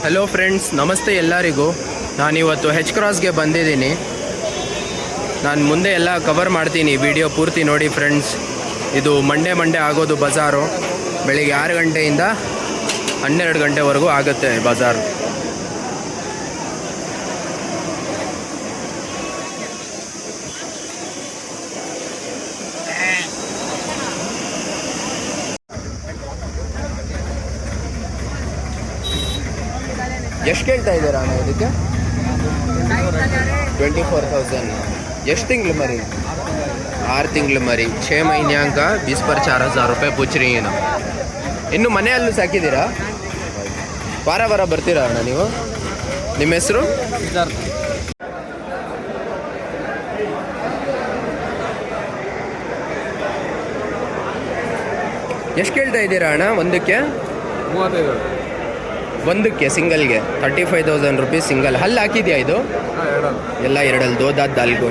Hello friends, ನಮಸ್ತೆ ಎಲ್ಲರಿಗೂ. ನಾನಿವತ್ತು ಹೆಚ್ ಕ್ರಾಸ್ಗೆ ಬಂದಿದ್ದೀನಿ. ನಾನು ಮುಂದೆ ಎಲ್ಲ ಕವರ್ ಮಾಡ್ತೀನಿ, ವಿಡಿಯೋ ಪೂರ್ತಿ ನೋಡಿ ಫ್ರೆಂಡ್ಸ್. ಇದು ಮಂಡೇ ಆಗೋದು ಬಜಾರು. ಬೆಳಿಗ್ಗೆ 6 ಗಂಟೆಯಿಂದ 12 ಗಂಟೆವರೆಗೂ ಆಗುತ್ತೆ ಬಜಾರು. ಎಷ್ಟು ಕೇಳ್ತಾ ಇದ್ದೀರಾ ಅಣ್ಣ ಇದಕ್ಕೆ? 24,000. ಎಷ್ಟು ತಿಂಗಳು ಮರಿ? 6 ತಿಂಗಳು ಮರಿ. 6 ಮहीने का 20 पर 4,000 रुपये पूछ रही है. ಇನ್ನು ಮನೆಯಲ್ಲೂ ಸಾಕಿದ್ದೀರಾ? ವಾರ ಬರ್ತೀರಾ ಅಣ್ಣ ನೀವು? ನಿಮ್ಮ ಹೆಸರು? ಎಷ್ಟು ಕೇಳ್ತಾ ಇದ್ದೀರಾ ಅಣ್ಣ ಒಂದಕ್ಕೆ? 35. ಒಂದಕ್ಕೆ ಸಿಂಗಲ್ಗೆ 35,000 रुपये ಸಿಂಗಲ್. ಹಲ್ಲು ಹಾಕಿದೆಯಾ ಇದು? ಎಲ್ಲ ಎರಡಲ್ಲಿ ದೋದಾದ ದಾಲ್ಗು.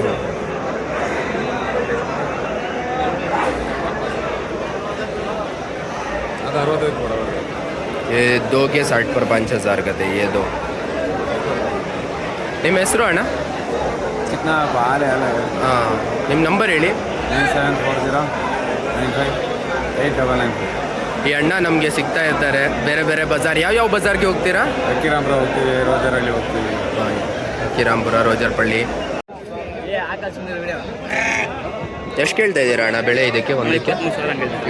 ये 2 के 60 पर 5,000 का थे ये 2. ನಿಮ್ಮ ಹೆಸರು ಅಣ್ಣ? ಹಾಂ, ನಿಮ್ಮ ನಂಬರ್ ಹೇಳಿ. 9740958994. ಈ ಅಣ್ಣ ನಮಗೆ ಸಿಗ್ತಾ ಇರ್ತಾರೆ ಬೇರೆ ಬೇರೆ ಬಜಾರ್. ಯಾವ ಬಜಾರ್ಗೆ ಹೋಗ್ತೀರಾ? ಅಕ್ಕಿರಾಂಪುರ ಹೋಗ್ತೀವಿ, ರೋಜರಲ್ಲಿ ಹೋಗ್ತೀವಿ. ಅಕ್ಕಿರಾಂಪುರ, ರೋಜರ್ಪಳ್ಳಿ. ಎಷ್ಟು ಕೇಳ್ತಾ ಇದ್ದೀರಾ ಅಣ್ಣ ಬೆಳೆ ಇದಕ್ಕೆ ಒಂದಕ್ಕೆ?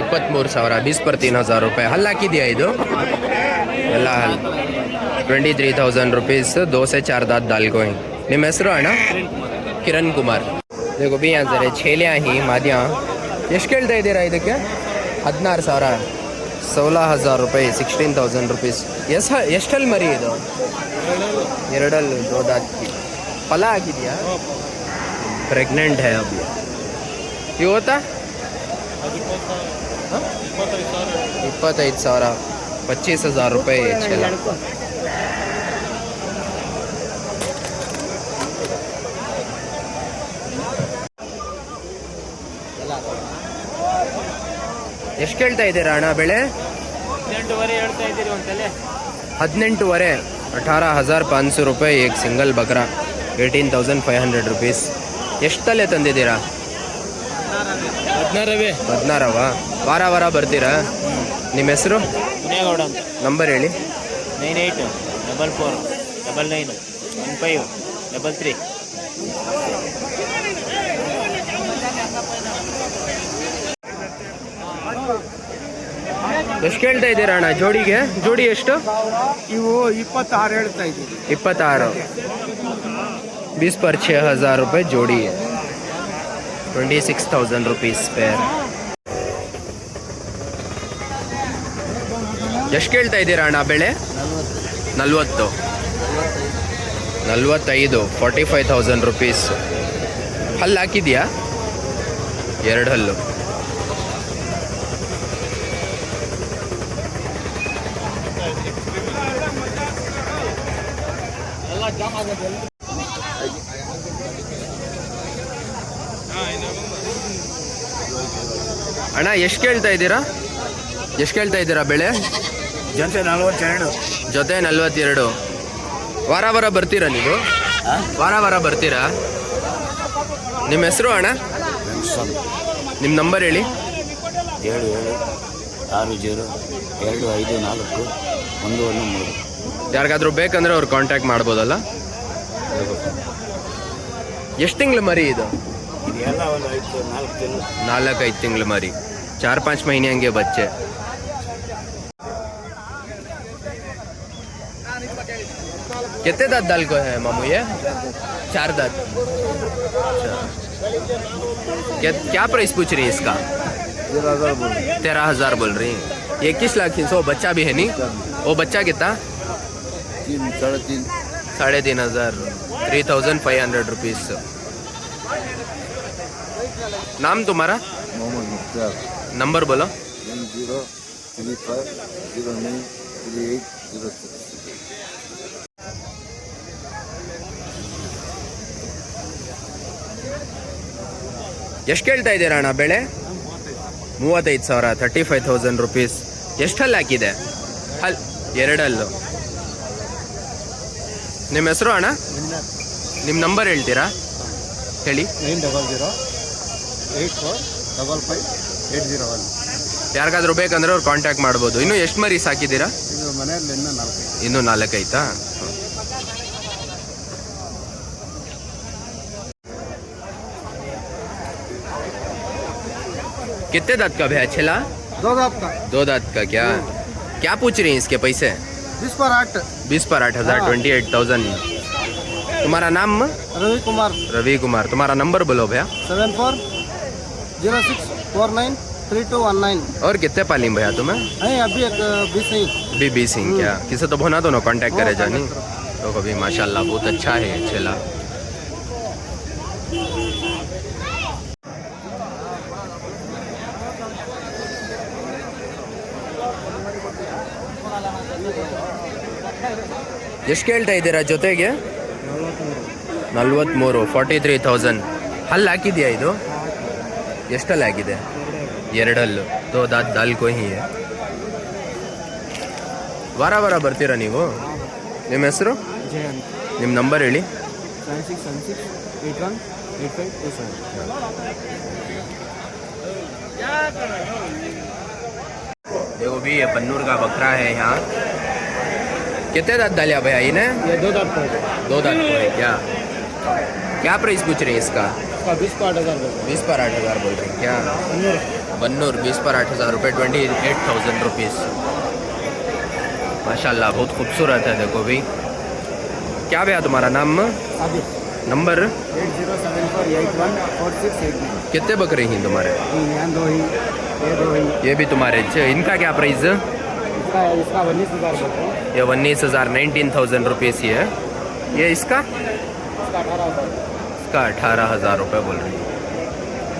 23,000. 20 पर 3,000 रुपये. ಹಲ್ಲು ಹಾಕಿದೆಯಾ ಇದು? ಎಲ್ಲ ಹಲ್ಲು. 23,000 रुपीस. 2 से 4 दांत दाल को ही. ನಿಮ್ಮ ಹೆಸರು ಅಣ್ಣ? ಕಿರಣ್ ಕುಮಾರ್. देखो भी यहाँ सर छेलियाँ ही मादियाँ. ಎಷ್ಟು ಕೇಳ್ತಾ ಇದ್ದೀರಾ ಇದಕ್ಕೆ? 16,000. 16,000 रुपये. 16,000 रुपीस. ಎಷ್ಟಲ್ಲಿ ಮರಿ ಇದು? ಎರಡಲ್ಲಿ ದೋದಾಕಿ. ಫಲ ಆಗಿದೆಯಾ? ಪ್ರೆಗ್ನೆಂಟ್ है अभी. ಇವು ಹೋತಾ? 25,000. 25,000 रुपये छेला. ಎಷ್ಟು ಕೇಳ್ತಾ ಇದ್ದೀರಾ ಅಣ್ಣ ಬೆಳೆ? 18,500. 18,500 रुपये एक सिंगल बकरा. 18,500 रुपीस. ಎಷ್ಟು ತಲೆ ತಂದಿದ್ದೀರಾ? 16. ವಾರ ಬರ್ತೀರಾ? ನಿಮ್ಮ ಹೆಸರು? ನಂಬರ್ ಹೇಳಿ. 9844991533. ಎಷ್ಟು ಕೇಳ್ತಾ ಇದ್ದೀರಾ ಅಣ್ಣ ಜೋಡಿಗೆ? ಜೋಡಿ ಎಷ್ಟು? ಇವು 26 ಹೇಳ್ತಾ ಇದ್ದೀವಿ. 26. 20 पर 6,000 रुपये जोड़ी है. 26,000 रुपीस पेयर. ಎಷ್ಟು ಕೇಳ್ತಾ ಇದ್ದೀರಾ ಅಣ್ಣ ಬೆಳೆ? 40. 45. 45,000 रुपीस. ಹಲ್ಲು ಹಾಕಿದೆಯಾ? 2 ಹಲ್ಲು. ಅಣ್ಣ ಎಷ್ಟು ಕೇಳ್ತಾ ಇದ್ದೀರಾ ಬೆಳೆ? ಜೊತೆ 42. ಜೊತೆ 42. ವಾರ ಬರ್ತೀರಾ ನೀವು? ವಾರ ಬರ್ತೀರಾ? ನಿಮ್ಮ ಹೆಸರು ಅಣ್ಣ? ನಿಮ್ಮ ನಂಬರ್ ಹೇಳಿ. 7760254113. ಯಾರಿಗಾದ್ರೂ ಬೇಕಂದ್ರೆ ಅವ್ರು ಕಾಂಟ್ಯಾಕ್ಟ್ ಮಾಡ್ಬೋದಲ್ಲ? ಎಷ್ಟು ತಿಂಗಳು ಮರಿ ಇದು? 4-5 ತಿಂಗಳು ಮರಿ. 4-5 महीने हंगे बच्चे. कितने दांत दाल को है मामू ये? 4 दांत. क्या प्राइस पूछ रही है इसका? 13,000 बोल रही है. ये किस लाख? सो बच्चा भी है नहीं? वो बच्चा कितना? 3,500. 3,500 रुपीस. नाम तुम्हारा? मोहम्मद मुख्तार. नंबर बोलो. 1035093806. ಎಷ್ಟು ಕೇಳ್ತಾ ಇದ್ದೀರಾ ಅಣ್ಣ ಬೆಳೆ? 35,000. 35,000 रुपीस. ಎಷ್ಟು ಹಲ್ಲು ಹಾಕಿದೆ? ಹಲ್ಲು 2 ಹಲ್ಲು. ನಿಮ್ಮ ಹೆಸರು ಅಣ್ಣ? ನಿಮ್ಮ ನಂಬರ್ ಹೇಳ್ತೀರಾ? ಹೇಳಿ. 900-84-85-801. ಯಾರಿಗಾದ್ರೂ ಬೇಕಂದ್ರೆ ಅವ್ರು ಕಾಂಟ್ಯಾಕ್ಟ್ ಮಾಡ್ಬೋದು. ಇನ್ನು ಎಷ್ಟು ಮರಿ ಸಾಕಿದ್ದೀರಾ? ಇದು ಮನೆಯಲ್ಲಿ ಇನ್ನೂ 4. ಇನ್ನೂ 4 ಐತಾ? कितने दांत का भैया छिला? 2 दांत का. 2 दांत का. क्या क्या पूछ रही हैं इसके पैसे? 20 पर 8. 20 पर 8,000, 28,000. तुम्हारा नाम? रवि कुमार. रवि कुमार. तुम्हारा नंबर बोलो भैया. 7406493219. और कितने पाली भैया तुम्हें? नहीं अभी एक 20 नहीं. भी 20 सिंह. क्या किसे तो भोना दोनों कांटेक्ट करे जानी तो कभी माशाल्लाह बहुत अच्छा है छिला. ಎಷ್ಟು ಕೇಳ್ತಾ ಇದ್ದೀರಾ ಜೊತೆಗೆ? 43. 43,000. ಹಲ್ಲು ಹಾಕಿದೆಯಾ ಇದು? ಎಷ್ಟಲ್ಲಿ ಆಗಿದೆ? 2 ದೋ ದಾತ್ ದಾಲ್ ಕೊಹಿ. ವಾರ ವಾರ ಬರ್ತೀರಾ ನೀವು? ನಿಮ್ಮ ಹೆಸರು? ನಿಮ್ಮ ನಂಬರ್ ಹೇಳಿ. 9676818527. देखो भी ये बन्नूर का बकरा है यहाँ. कितने दांत डालिया भैया इन्हें? ये 2 दांत का है. 2 दांत को है. क्या क्या प्राइस पूछ रहे हैं इसका? इसका 20 पर 8,000 रुपये. 20 पर 8,000 बोल रहे हैं. क्या बन्नूर 20 पर 8,000 रुपये, 28,000 रुपीज़. माशाल्लाह बहुत खूबसूरत है. देखो भी. क्या भैया तुम्हारा नाम? आदि. नंबर? 8074814689. कितने बकरे हैं तुम्हारे? यहाँ 2 ही, ये 2 ही. ये भी तुम्हारे. इनका क्या प्राइस? इसका 19,000 रुपये. ये 19,000, 19,000 रुपीज़ ही है. ये इसका? इसका 18,000. इसका 18,000 रुपये बोल रही है.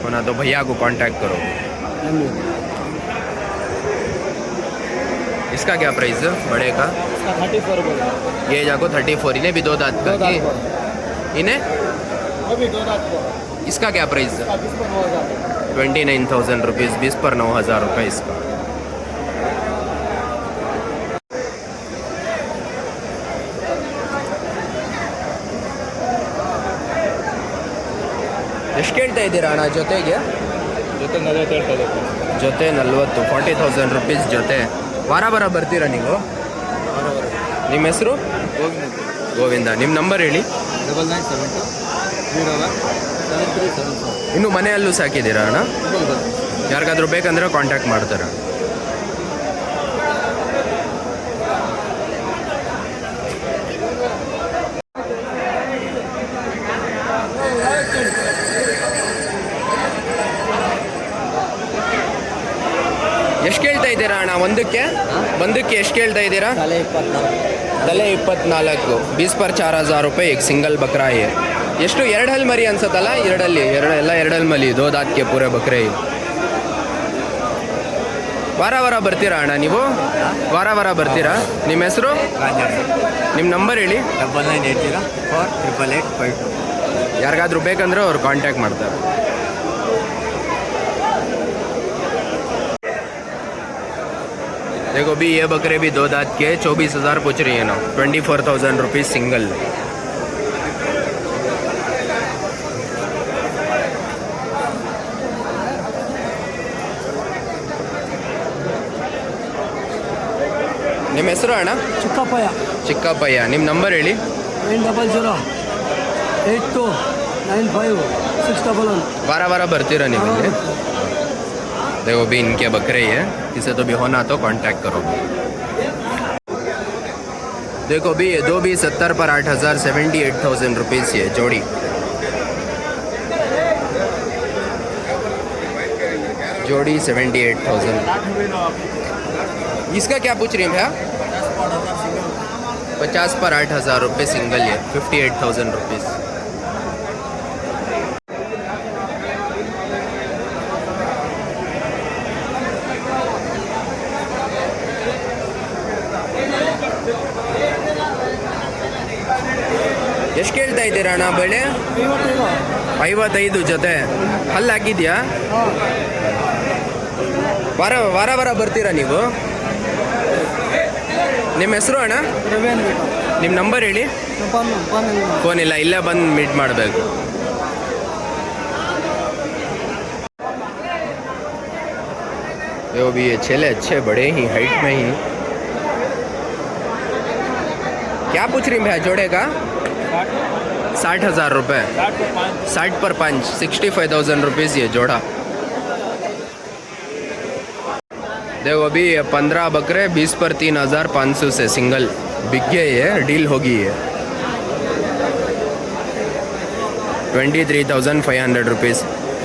होना तो भैया को कांटेक्ट करो. इसका क्या प्राइस है बड़े का? इसका 34 रुपये. ये जाको 34. इन्हें भी 2 दांत का. 2 दांत का. इन्हें वो भी 2 दांत का. इसका क्या प्राइस है? इसका 20 पर 9,000. 29,000 रुपीज़. 20 पर 9,000 रुपये इसका. ಎಷ್ಟು ಕೇಳ್ತಾ ಇದ್ದೀರಾ ಅಣ್ಣ ಜೊತೆಗೆ? ಜೊತೆ 40 ಹೇಳ್ತಾ ಇದ್ದಾರೆ. ಜೊತೆ 40. 40,000 ರುಪೀಸ್ ಜೊತೆ. ವಾರ ವಾರ ಬರ್ತೀರಾ ನೀವು? ನಿಮ್ಮ ಹೆಸರು? ಗೋವಿಂದ. ನಿಮ್ಮ ನಂಬರ್ ಹೇಳಿ. 9972017374. ಇನ್ನು ಮನೆಯಲ್ಲೂ ಸಾಕಿದ್ದೀರಾ ಅಣ್ಣ? ಯಾರಿಗಾದ್ರೂ ಬೇಕಂದ್ರೆ ಕಾಂಟ್ಯಾಕ್ಟ್ ಮಾಡ್ತಾರೆ. ಎಷ್ಟು ಕೇಳ್ತಾ ಇದ್ದೀರಾ ಅಣ್ಣ ಒಂದಕ್ಕೆ? ಎಷ್ಟು ಕೇಳ್ತಾ ಇದ್ದೀರಾ? ತಲೆ 24. 20 पर 4,000 रुपये. एक सिंगल बकरा है. ಎಷ್ಟು 2 ಹಲ್ ಮರಿ ಅನ್ಸತ್ತಲ್ಲ? 2 ಹಲ್ ಮರಿ. 2 दांत के पूरे बकरे. ವಾರ ವಾರ ಬರ್ತೀರಾ ಅಣ್ಣ ನೀವು? ವಾರ ವಾರ ಬರ್ತೀರಾ? ನಿಮ್ಮ ಹೆಸರು? ನಿಮ್ಮ ನಂಬರ್ ಹೇಳಿ. 9980488852. ಯಾರಿಗಾದ್ರೂ ಬೇಕಂದ್ರೆ ಅವ್ರು ಕಾಂಟ್ಯಾಕ್ಟ್ ಮಾಡ್ತಾರೆ. देखो भी ये बकरे भी 2 दांत के 24,000 पूछ रही है ना. 24,000 रुपीज़ सिंगल. ನಿಮ್ಮ ಹೆಸರು ಅಣ್ಣ? ಚಿಕ್ಕಪ್ಪಯ್ಯ. ಚಿಕ್ಕಪ್ಪಯ್ಯ. ನಿಮ್ಮ ನಂಬರ್ ಹೇಳಿ. 9002829561. वारा वारा ಬರ್ತೀರಾ ನೀವು ಇಲ್ಲಿ? देखो भी इनके बकरे है. किसे तो भी होना तो कांटेक्ट करो. देखो भी ये 2 भी 70 पर 8,000, 78,000 रुपीज़ ये जोड़ी. जोड़ी 78,000. इसका क्या पूछ रही है भैया? 50 पर 8,000 रुपये सिंगल है. 58,000 रुपीज़. ಎಷ್ಟು ಕೇಳ್ತಾ ಇದ್ದೀರಾ ಅಣ್ಣ ಬೆಳೆ? 55 ಜೊತೆ. ಹಲ್ಲು ಹಾಕಿದ್ಯಾ? ವಾರ ವಾರ ಬರ್ತೀರಾ ನೀವು? ನಿಮ್ಮ ಹೆಸರು ಅಣ್ಣ? ರವಿ ಅಂದ್ಬಿಟ್ಟು ನಿಮ್ಮ ನಂಬರ್ ಹೇಳಿ. ಫೋನ್ ಇಲ್ಲ, ಇಲ್ಲೇ ಬಂದು ಮೀಟ್ ಮಾಡಬೇಕು. वो भी ये छेले अच्छे बड़े ही हाइट में ही. क्या पूछ रही भैया जोड़े का? 60,000 रुपये. 60 पर 5, 65,000 रुपीज़ ये जोड़ा. देखो अभी 15 बकरे 20 पर 3,500 से सिंगल बिक गए. ये डील होगी. ये 23,500 रुपीज़.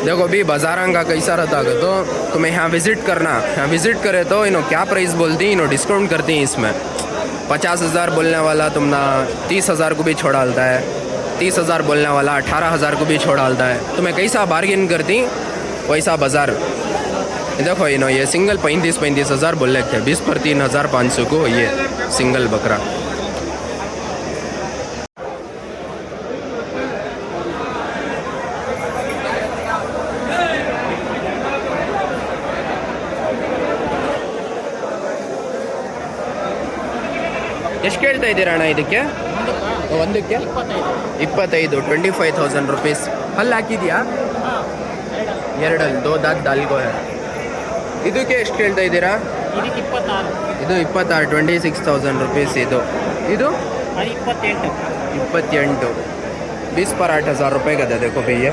देखो अभी बाजारां का कैसा रहता है तो तुम्हें यहाँ विज़िट करना. यहाँ विज़िट करे तो इन्हों क्या प्राइस बोलती, इन्हों डिस्काउंट करती हैं इसमें. 50,000 बोलने वाला तुमना 30,000 को भी छोड़ डालता है. 30,000 बोलने वाला 18,000 को भी छोड़ डालता है. तुम्हें कैसा बार्गेन करती वैसा बाज़ार. देखो इन्हों ये सिंगल 35,000 बोल रहे थे. 20 पर 3,500 को ये सिंगल बकरा. ಎಷ್ಟು ಕೇಳ್ತಾ ಇದ್ದೀರಾ ಅಣ್ಣ ಇದಕ್ಕೆ? ಒಂದಕ್ಕೆ 25, 25,000 रुपीज़. ಹಲ್ಲು ಹಾಕಿದೆಯಾ? ಎರಡಲ್ಲಿ ದೋ ದಾತ್ ದಾಲ್ಗೋ ಹೈ. ಇದಕ್ಕೆ ಎಷ್ಟು ಕೇಳ್ತಾ ಇದ್ದೀರಾ? ಇದು 26, 26,000 रुपीज़. ಇದು 28, 20 पर 8,000 रुपये का देखो भैया.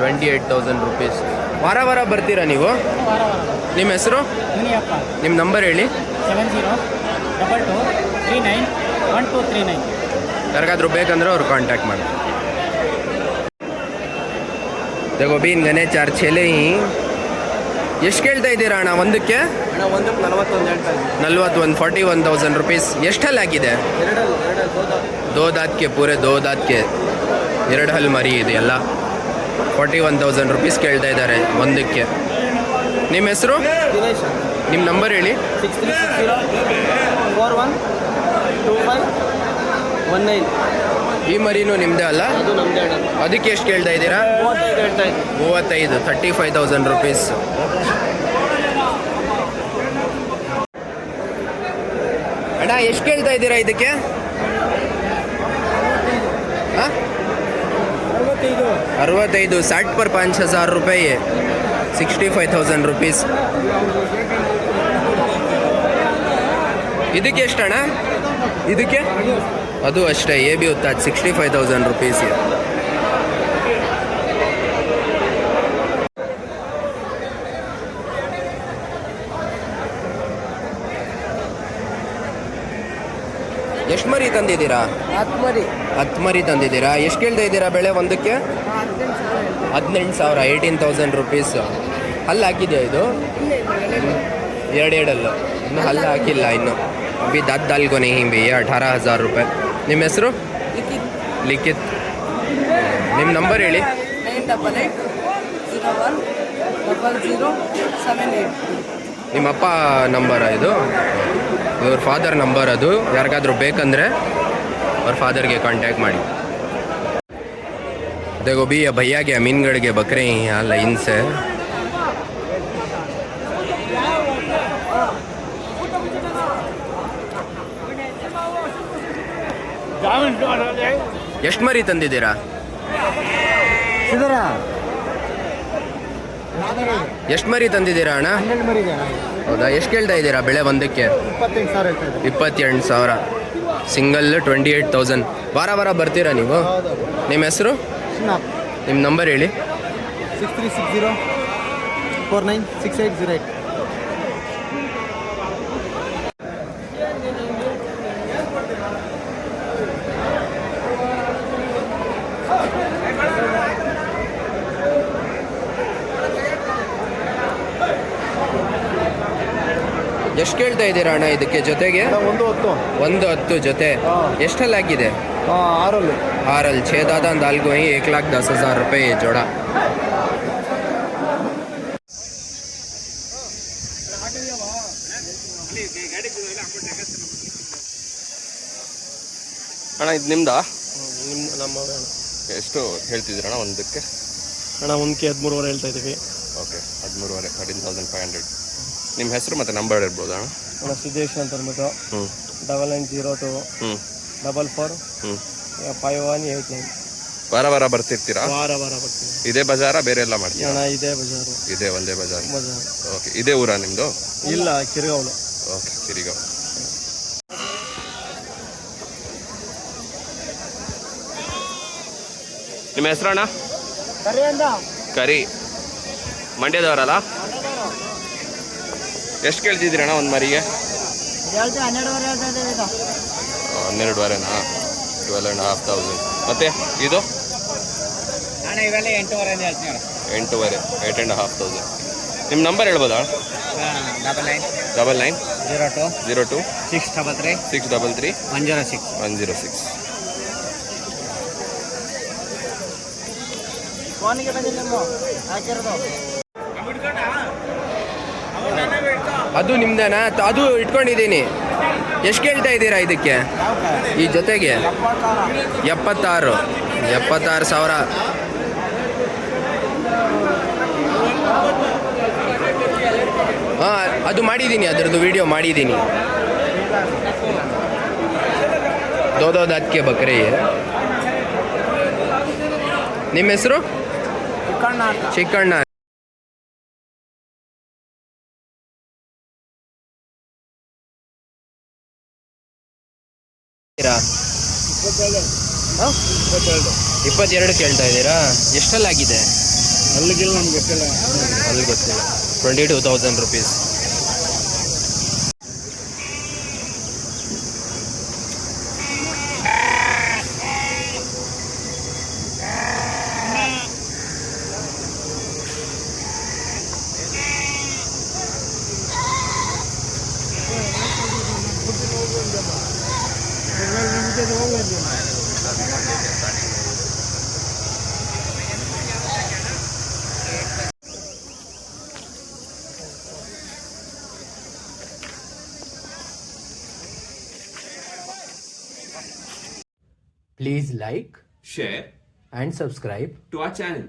28,000 रुपीज़. ವಾರ ವಾರ ಬರ್ತೀರಾ ನೀವು? ನಿಮ್ಮ ಹೆಸರು? ನಿಮ್ಮ ನಂಬರ್ ಹೇಳಿ. 7022391239. ಯಾರಿಗಾದ್ರೂ ಬೇಕಂದ್ರೆ ಅವ್ರು ಕಾಂಟ್ಯಾಕ್ಟ್ ಮಾಡಿ. देखो भी इनगने 4 छेले ही. ಎಷ್ಟು ಕೇಳ್ತಾ ಇದ್ದೀರಾ ಅಣ್ಣ ಒಂದಕ್ಕೆ? ಅಣ್ಣ ಒಂದಕ್ಕೆ 41 ಹೇಳ್ತಾ ಇದ್ದೀನಿ. 41, 41,000 रुपीज़. ಎಷ್ಟಲ್ಲಿ ಹಾಕಿದೆ? ಎರಡಲ್ಲಿ दो दांत के पूरे 2 दांत के 2 ಹಲ್ ಮರಿ ಇದೆ ಎಲ್ಲ. 41,000 रुपीज़ ಕೇಳ್ತಾ ಇದ್ದಾರೆ ಒಂದಕ್ಕೆ. ನಿಮ್ಮ ಹೆಸರು? ದಿನೇಶ್. ನಿಮ್ಮ ನಂಬರ್ ಹೇಳಿ. 6360412519. ಈ ಮರಿನೂ ನಿಮ್ಮದೇ ಅಲ್ಲ? ಅದು ನಮ್ಮದೇ ಅಣ್ಣ. ಅದಕ್ಕೆ ಎಷ್ಟು ಕೇಳ್ತಾ ಇದ್ದೀರಾ? 35 ಹೇಳ್ತಾ ಇದ್ದೀನಿ. 35, 35,000 रुपीज़. ಅಣ್ಣ ಎಷ್ಟು ಕೇಳ್ತಾ ಇದ್ದೀರಾ ಇದಕ್ಕೆ? 65, 60 पर 5,000 रुपये. 65,000 रुपीज़. ಇದಕ್ಕೆ ಎಷ್ಟಣ್ಣ? ಇದಕ್ಕೆ ಅದು ಅಷ್ಟೇ. ಎ ಬಿ ಉತ್ತಾ 65,000 रुपीज़. ಎಷ್ಟು ಮರಿ ತಂದಿದ್ದೀರಾ? 10 ಮರಿ ತಂದಿದ್ದೀರಾ. ಎಷ್ಟು ಕೇಳ್ತಾ ಇದ್ದೀರಾ ಬೆಳೆ ಒಂದಕ್ಕೆ? 18,000, 18,000 रुपीज़. ಹಲ್ಲು ಹಾಕಿದೆಯಾ ಇದು? ಎರಡಲ್ಲು ಇನ್ನು ಹಲ್ಲು ಹಾಕಿಲ್ಲ ಇನ್ನು. ಅಭಿ ದಾತ್ ದಾಲ್ಗೋ नहीं भैया. 18,000 रुपये. ನಿಮ್ಮ ಹೆಸರು? ಲಿಖಿತ್. ನಿಮ್ಮ ನಂಬರ್ ಹೇಳಿ. 98010078. ನಿಮ್ಮ ಅಪ್ಪ ನಂಬರ ಇದು? ಇವ್ರ ಫಾದರ್ ನಂಬರ್ ಅದು. ಯಾರಿಗಾದ್ರೂ ಬೇಕಂದರೆ ಅವ್ರ ಫಾದರ್ಗೆ ಕಾಂಟ್ಯಾಕ್ಟ್ ಮಾಡಿ. देखो भी ये भैया के अमीनगढ़ के बकरे ही यहाँ लाइन से. ಎಷ್ಟು ಮರಿ ತಂದಿದ್ದೀರಾ? ಎಷ್ಟು ಮರಿ ತಂದಿದ್ದೀರಾ ಅಣ್ಣ? 12 ಮರಿ ಇದೆ ಅಣ್ಣ. ಹೌದಾ? ಎಷ್ಟು ಕೇಳ್ತಾ ಇದ್ದೀರಾ ಬೆಳೆ ಒಂದಕ್ಕೆ? 28,000 ಹೇಳ್ತಾ ಇದ್ದೀನಿ. 28,000. ಸಿಂಗಲ್ 28,000. ವಾರ ವಾರ ಬರ್ತೀರಾ ನೀವು? ಹೌದು. ನಿಮ್ಮ ಹೆಸರು? ಸ್ನಾಪ್. ನಿಮ್ಮ ನಂಬರ್ ಹೇಳಿ. 6360496808. ಎಷ್ಟು ಕೇಳ್ತಾ ಇದ್ದೀರಾ ಅಣ್ಣ ಇದಕ್ಕೆ ಜೊತೆಗೆ? 110 ಜೊತೆ. ಎಷ್ಟಲ್ಲಿ ಹಾಕಿದೆ? 6. 6 6 दादा दाल को ही 1,10,000 रुपये ये जोड़ा. ಅಣ್ಣ ಇದು ನಿಮ್ದಾ? ನಮ್ಮ ಎಷ್ಟು ಹೇಳ್ತಿದ್ದೀರಣ್ಣ ಒಂದಕ್ಕೆ? ಅಣ್ಣ ಒಂದಕ್ಕೆ 13,500 ಹೇಳ್ತಾ ಇದ್ದೀವಿ. ಓಕೆ, 13,500. ನಿಮ್ಮ ಹೆಸರು ಮತ್ತು ನಂಬರ್ ಇರ್ಬೋದಾ ಅಣ್ಣ? ಅಣ್ಣ ಸಿದ್ದೇಶ್ ಅಂತ ಅಂದ್ಬಿಟ್ಟು ಹ್ಞೂ 9902 ಹ್ಞೂ 44 ಹ್ಞೂ 5189. ವಾರ ವಾರ ಬರ್ತಿರ್ತೀರಾ? ವಾರ ಬರ್ತೀವಿ ಇದೇ ಬಜಾರ ಬೇರೆ ಎಲ್ಲ ಮಾಡ್ತೀರಾ? ಅಣ್ಣ ಇದೇ ಬಜಾರು. ಇದೇ ಒಂದೇ ಬಜಾರ್. ಬಜಾರ್ ಓಕೆ, ಇದೇ ಊರಾ ನಿಮ್ಮದು? ಇಲ್ಲ, ಕಿರ್ಗಾವ್ಲು. ಓಕೆ, ಕಿರಿಗಾಂವ್. ನಿಮ್ಮ ಹೆಸರಣ್ಣ? ಕರಿ. ಮಂಡ್ಯದವರಲ್ಲ? ಎಷ್ಟು ಕೇಳ್ತಿದ್ದೀರಣ್ಣ ಒಂದು ಮರಿಗೆ? 12,500. 12,500. ಮತ್ತೆ ಇದು ಅಣ್ಣ ಇವೆಲ್ಲ 8,500 ಹೇಳ್ತೀನಿ ಅಣ್ಣ. 8,500. 8,500. ನಿಮ್ಮ ನಂಬರ್ ಹೇಳ್ಬೋದಾ? 99 99 02 02 633 633 106. 106. ಫೋನಿಗೆ ಬಂದಿಲ್ಲ ಹಾಕಿರೋದು. ಅದು ನಿಮ್ದೇನಾ? ಅದು ಇಟ್ಕೊಂಡಿದ್ದೀನಿ. ಎಷ್ಟು ಕೇಳ್ತಾ ಇದ್ದೀರಾ ಇದಕ್ಕೆ? ಈ ಜೊತೆಗೆ 76,000. ಹಾಂ, ಅದು ಮಾಡಿದ್ದೀನಿ, ಅದರದ್ದು ವಿಡಿಯೋ ಮಾಡಿದ್ದೀನಿ. ದೋದೋದಕ್ಕೆ ಬಕ್ರಿ. ನಿಮ್ಮ ಹೆಸರು? ಚಿಕ್ಕಣ್ಣ. ಇರಾ? 22 ಕೇಳ್ತಾ ಇದ್ದೀರಾ? ಎಷ್ಟಲ್ಲಾಗಿದೆ? ಅಲ್ಲಿಗಿಲ್ಲ, ನಮ್ಗೆ ಗೊತ್ತಿಲ್ಲ. ಅಲ್ಲಿ ಗೊತ್ತಿಲ್ಲ. 22,000 rupees. Please like, share and subscribe to our channel.